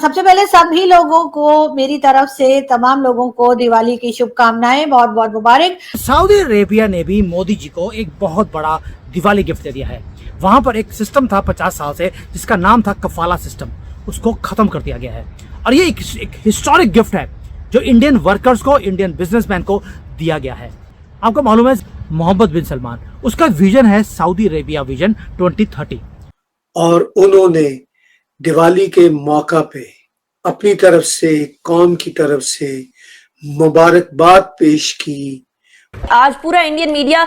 सबसे पहले सभी लोगों को मेरी तरफ से तमाम लोगों को दिवाली की शुभकामनाएं, बहुत बहुत मुबारक। सऊदी अरेबिया ने भी मोदी जी को एक बहुत बड़ा दिवाली गिफ्ट दे दिया है। वहां पर एक सिस्टम था 50 साल से जिसका नाम था कफाला सिस्टम, उसको खत्म कर दिया गया है। और ये एक हिस्टोरिक गिफ्ट है जो इंडियन वर्कर्स को, इंडियन बिजनेसमैन को दिया गया है। आपको मालूम है मोहम्मद बिन सलमान, उसका विजन है सऊदी अरेबिया विजन 2030, और उन्होंने दिवाली के मौका पे अपनी तरफ से, कौम की तरफ से मुबारकबाद पेश की। आज पूरा इंडियन मीडिया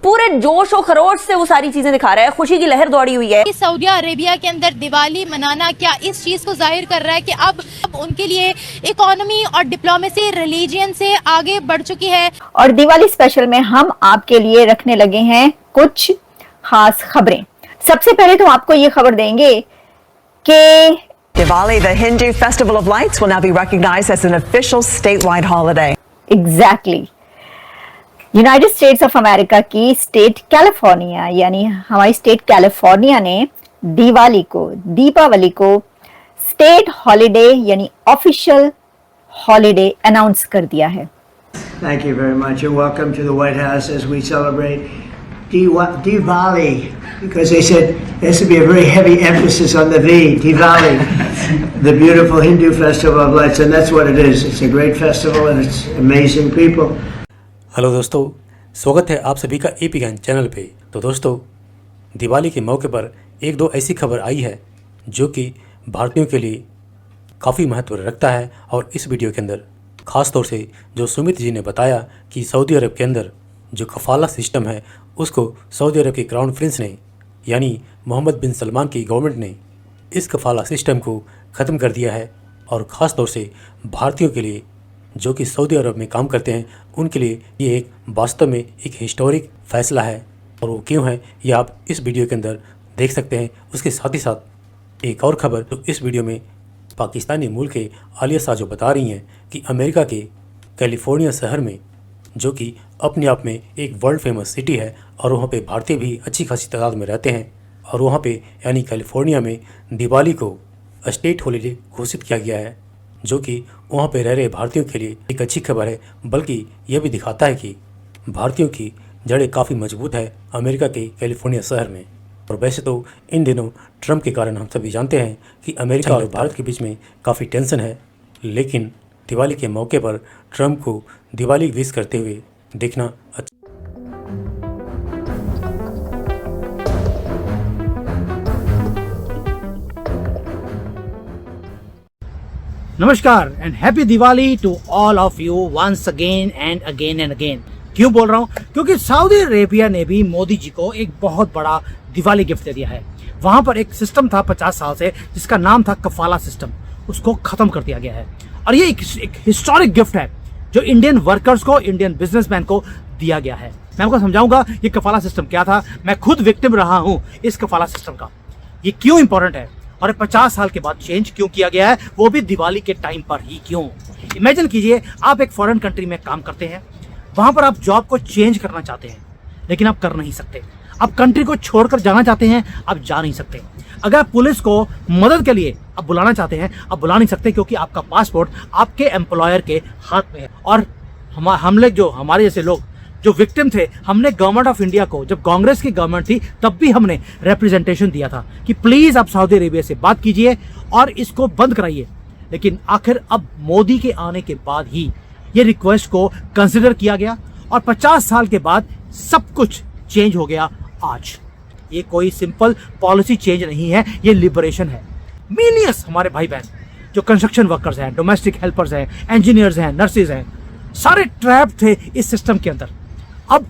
पूरे जोश और खरोश से वो सारी चीजें दिखा रहा है, खुशी की लहर दौड़ी हुई है। सऊदी अरेबिया के अंदर दिवाली मनाना क्या इस चीज को जाहिर कर रहा है कि अब उनके लिए इकोनॉमी और डिप्लोमेसी रिलीजन से आगे बढ़ चुकी है। और दिवाली स्पेशल में हम आपके लिए रखने लगे हैं कुछ खास खबरें। सबसे पहले तो आपको ये खबर देंगे कि Diwali, the Hindu festival of lights, will now be recognized as an official statewide holiday. Exactly United states of America की स्टेट कैलिफोर्निया, यानी हमारी स्टेट कैलिफोर्निया ने दीपावली को स्टेट हॉलिडे यानी ऑफिशियल हॉलिडे अनाउंस कर दिया है। Thank you very much and welcome to the White House as we celebrate Diwali, because they said there has to be a very heavy emphasis on the V, Diwali, the beautiful Hindu festival of lights, and that's what it is. It's a great festival and it's amazing people. Hello दोस्तों, स्वागत है आप सभी का AP ज्ञान channel पे। तो दोस्तों, दिवाली के मौके पर एक दो ऐसी खबर आई है जो कि भारतीयों के लिए काफ़ी महत्व रखता है। और इस वीडियो के अंदर ख़ास तौर से जो सुमित जी ने बताया कि सऊदी अरब के अंदर जो कफाला सिस्टम है उसको सऊदी अरब के क्राउन प्रिंस ने यानी मोहम्मद बिन सलमान की गवर्नमेंट ने इस कफाला सिस्टम को ख़त्म कर दिया है। और ख़ास तौर से भारतीयों के लिए जो कि सऊदी अरब में काम करते हैं उनके लिए ये एक वास्तव में एक हिस्टोरिक फ़ैसला है। और वो क्यों है ये आप इस वीडियो के अंदर देख सकते हैं। उसके साथ ही साथ एक और खबर तो इस वीडियो में पाकिस्तानी मूल के आलिया शाह जो बता रही हैं कि अमेरिका के कैलिफोर्निया शहर में, जो कि अपने आप में एक वर्ल्ड फेमस सिटी है और वहाँ पे भारतीय भी अच्छी खासी तादाद में रहते हैं, और वहाँ पे यानी कैलिफोर्निया में दिवाली को स्टेट हॉलीडे घोषित किया गया है, जो कि वहाँ पे रह रहे भारतीयों के लिए एक अच्छी खबर है। बल्कि यह भी दिखाता है कि भारतीयों की जड़ें काफ़ी मजबूत है अमेरिका के कैलिफोर्निया शहर में। और वैसे तो इन दिनों ट्रंप के कारण हम सभी जानते हैं कि अमेरिका और भारत के बीच में काफ़ी टेंशन है, लेकिन दिवाली के मौके पर ट्रंप को दिवाली विश करते हुए देखना अच्छा। नमस्कार and happy Diwali to all of you once again and again and again. क्यों बोल रहा हूँ? क्योंकि सऊदी अरेबिया ने भी मोदी जी को एक बहुत बड़ा दिवाली गिफ्ट दे दिया है। वहां पर एक सिस्टम था 50 साल से जिसका नाम था कफाला सिस्टम, उसको खत्म कर दिया गया है। और ये एक हिस्टोरिक गिफ्ट है जो इंडियन वर्कर्स को, इंडियन बिजनेसमैन को दिया गया है। मैं आपको समझाऊंगा ये कफाला सिस्टम क्या था। मैं खुद विक्टिम रहा हूँ इस कफाला सिस्टम का, ये क्यों इंपॉर्टेंट है और 50 साल के बाद चेंज क्यों किया गया है, वो भी दिवाली के टाइम पर ही क्यों। इमेजिन कीजिए आप एक फॉरेन कंट्री में काम करते हैं, वहां पर आप जॉब को चेंज करना चाहते हैं लेकिन आप कर नहीं सकते। आप कंट्री को छोड़कर जाना चाहते हैं, आप जा नहीं सकते। अगर पुलिस को मदद के लिए आप बुलाना चाहते हैं, आप बुला नहीं सकते क्योंकि आपका पासपोर्ट आपके एम्प्लॉयर के हाथ में है। और हम लोग जो हमारे जैसे लोग जो विक्टिम थे, हमने गवर्नमेंट ऑफ इंडिया को, जब कांग्रेस की गवर्नमेंट थी तब भी हमने रिप्रेजेंटेशन दिया था कि प्लीज आप सऊदी अरेबिया से बात कीजिए और इसको बंद कराइए। लेकिन आखिर अब मोदी के आने के बाद ही ये रिक्वेस्ट को कंसिडर किया गया और 50 साल के बाद सब कुछ चेंज हो गया। आज ये कोई सिंपल पॉलिसी चेंज नहीं है, ये लिबरेशन है। मिलियंस हमारे भाई बहन जो कंस्ट्रक्शन वर्कर्स हैं, डोमेस्टिक हेल्पर्स हैं, इंजीनियर्स हैं, नर्सेज हैं, सारे ट्रैप थे इस सिस्टम के अंदर। अब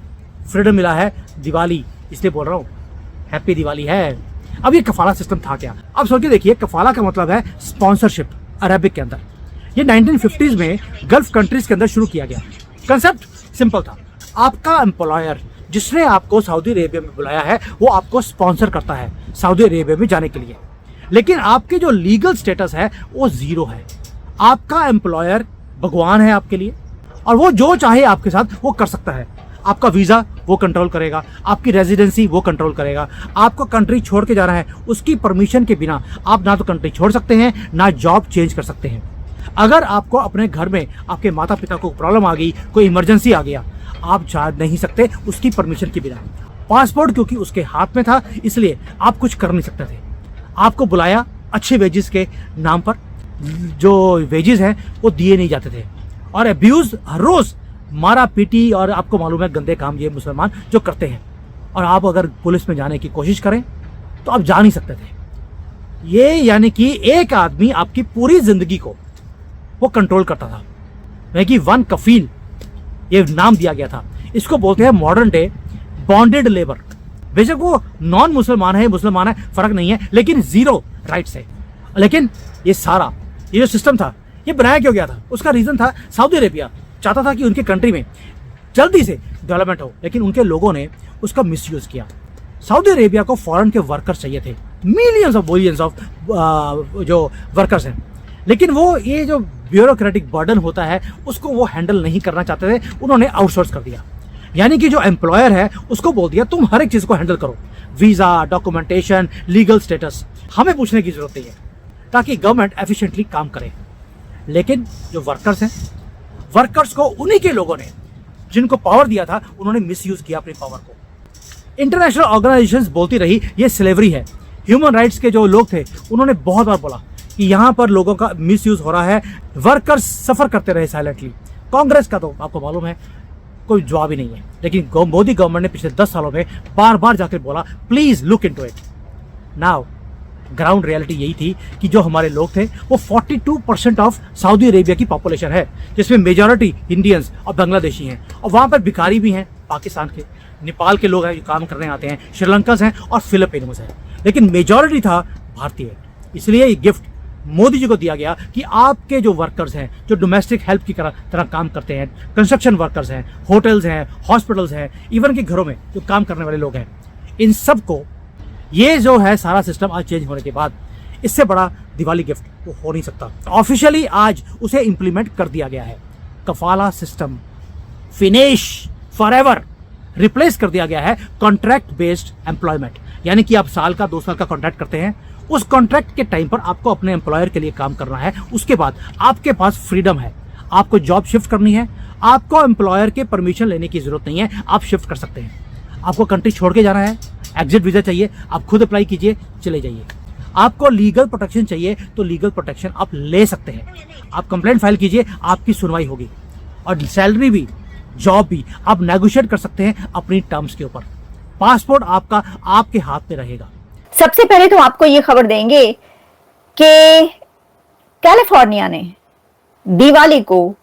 फ्रीडम मिला है, दिवाली इसलिए बोल रहा हूँ हैप्पी दिवाली है। अब ये कफाला सिस्टम था क्या? अब सोच के देखिए, कफाला का मतलब है स्पॉन्सरशिप अरबिक के अंदर। ये 1950s में गल्फ कंट्रीज के अंदर शुरू किया गया। कंसेप्ट सिंपल था, आपका एम्प्लॉयर जिसने आपको सऊदी अरेबिया में बुलाया है वो आपको स्पॉन्सर करता है सऊदी अरेबिया में जाने के लिए, लेकिन आपके जो लीगल स्टेटस है वो जीरो है। आपका एम्प्लॉयर भगवान है आपके लिए और वो जो चाहे आपके साथ वो कर सकता है। आपका वीज़ा वो कंट्रोल करेगा, आपकी रेजिडेंसी वो कंट्रोल करेगा। आपको कंट्री छोड़ के जाना है, उसकी परमिशन के बिना आप ना तो कंट्री छोड़ सकते हैं, ना जॉब चेंज कर सकते हैं। अगर आपको अपने घर में आपके माता पिता को प्रॉब्लम आ गई, कोई इमरजेंसी आ गया, आप जा नहीं सकते उसकी परमिशन के बिना। पासपोर्ट क्योंकि उसके हाथ में था, इसलिए आप कुछ कर नहीं सकते थे। आपको बुलाया अच्छे वेजेस के नाम पर, जो वेजेस हैं वो दिए नहीं जाते थे, और अब्यूज़ हर रोज़, मारा पीटी, और आपको मालूम है गंदे काम ये मुसलमान जो करते हैं। और आप अगर पुलिस में जाने की कोशिश करें तो आप जा नहीं सकते थे। ये यानी कि एक आदमी आपकी पूरी ज़िंदगी को वो कंट्रोल करता था। यानी कि वन कफील ये नाम दिया गया था। इसको बोलते हैं मॉडर्न डे बॉन्डेड लेबर। बेशक वो नॉन मुसलमान है, मुसलमान है, फर्क नहीं है, लेकिन जीरो राइट्स है। लेकिन ये सारा ये जो सिस्टम था ये बनाया क्यों गया था? उसका रीज़न था सऊदी अरेबिया चाहता था कि उनके कंट्री में जल्दी से डेवलपमेंट हो, लेकिन उनके लोगों ने उसका मिसयूज़ किया। सऊदी अरेबिया को फॉरेन के वर्कर्स चाहिए थे, मिलियंस ऑफ बिलियंस ऑफ जो वर्कर्स हैं, लेकिन वो ये जो ब्यूरोक्रेटिक बर्डन होता है उसको वो हैंडल नहीं करना चाहते थे। उन्होंने आउटसोर्स कर दिया। यानी कि जो एम्प्लॉयर है उसको बोल दिया तुम हर एक चीज़ को हैंडल करो, वीज़ा, डॉक्यूमेंटेशन, लीगल स्टेटस, हमें पूछने की जरूरत नहीं है, ताकि गवर्नमेंट एफिशिएंटली काम करे। लेकिन जो वर्कर्स हैं, वर्कर्स को उन्हीं के लोगों ने जिनको पावर दिया था उन्होंने मिसयूज़ किया अपनी पावर को। इंटरनेशनल ऑर्गेनाइजेशंस बोलती रही ये स्लेवरी है। ह्यूमन राइट्स के जो लोग थे उन्होंने बहुत बार बोला कि यहाँ पर लोगों का मिसयूज़ हो रहा है। वर्कर्स सफ़र करते रहे साइलेंटली। कांग्रेस का तो आपको मालूम है कोई जवाब ही नहीं है, लेकिन मोदी गवर्नमेंट ने पिछले 10 सालों में बार बार जाकर बोला please look into it. Now ground reality यही थी कि जो हमारे लोग थे वो 42% ऑफ सऊदी अरेबिया की पॉपुलेशन है, जिसमें मेजॉरिटी इंडियंस और बांग्लादेशी हैं, और वहाँ पर भिखारी भी हैं, पाकिस्तान के, नेपाल के लोग हैं जो काम करने आते हैं, श्रीलंकस हैं और फिलिपीनोस हैं, लेकिन मेजॉरिटी था भारतीय। इसलिए ये गिफ्ट मोदी जी को दिया गया कि आपके जो वर्कर्स हैं, जो डोमेस्टिक हेल्प की तरह काम करते हैं, कंस्ट्रक्शन वर्कर्स हैं, होटल्स हैं, हॉस्पिटल्स हैं, इवन के घरों में जो काम करने वाले लोग हैं, इन सब को ये जो है सारा सिस्टम आज चेंज होने के बाद इससे बड़ा दिवाली गिफ्ट वो हो नहीं सकता। ऑफिशियली आज उसे इम्प्लीमेंट कर दिया गया है। कफाला सिस्टम फिनिश फॉरएवर रिप्लेस कर दिया गया है कॉन्ट्रैक्ट बेस्ड एम्प्लॉयमेंट। यानी कि आप साल का 2 साल का कॉन्ट्रैक्ट करते हैं, उस कॉन्ट्रैक्ट के टाइम पर आपको अपने एम्प्लॉयर के लिए काम करना है, उसके बाद आपके पास फ्रीडम है, आपको जॉब शिफ्ट करनी है, आपको एम्प्लॉयर के परमिशन लेने की जरूरत नहीं है, आप शिफ्ट कर सकते हैं। आपको कंट्री छोड़ के जाना है, एग्जिट वीज़ा चाहिए, आप खुद अप्लाई कीजिए, चले जाइए। आपको लीगल प्रोटेक्शन चाहिए तो लीगल प्रोटेक्शन आप ले सकते हैं, आप कंप्लेंट फाइल कीजिए, आपकी सुनवाई होगी, और सैलरी भी, जॉब भी आप नेगोशिएट कर सकते हैं अपनी टर्म्स के ऊपर। पासपोर्ट आपका आपके हाथ में रहेगा। सबसे पहले तो आपको ये खबर देंगे कि कैलिफोर्निया ने दिवाली को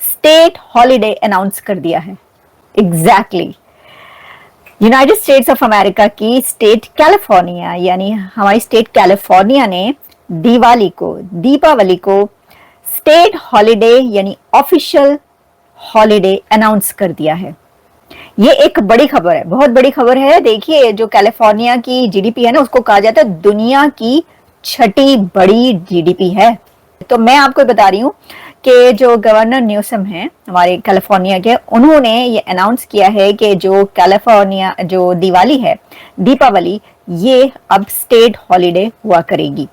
स्टेट हॉलिडे अनाउंस कर दिया है। Exactly United states of America की स्टेट कैलिफोर्निया, यानी हमारी स्टेट कैलिफोर्निया ने दिवाली को, दीपावली को स्टेट हॉलिडे यानी ऑफिशियल हॉलिडे अनाउंस कर दिया है। ये एक बड़ी खबर है, बहुत बड़ी खबर है। देखिए, जो कैलिफोर्निया की जीडीपी है ना, उसको कहा जाता है दुनिया की 6ठी बड़ी जीडीपी है। तो मैं आपको बता रही हूँ कि जो गवर्नर न्यूसम हैं हमारे कैलिफोर्निया के, उन्होंने ये अनाउंस किया है कि जो कैलिफोर्निया जो दिवाली है, दीपावली, ये अब स्टेट हॉलिडे हुआ करेगी।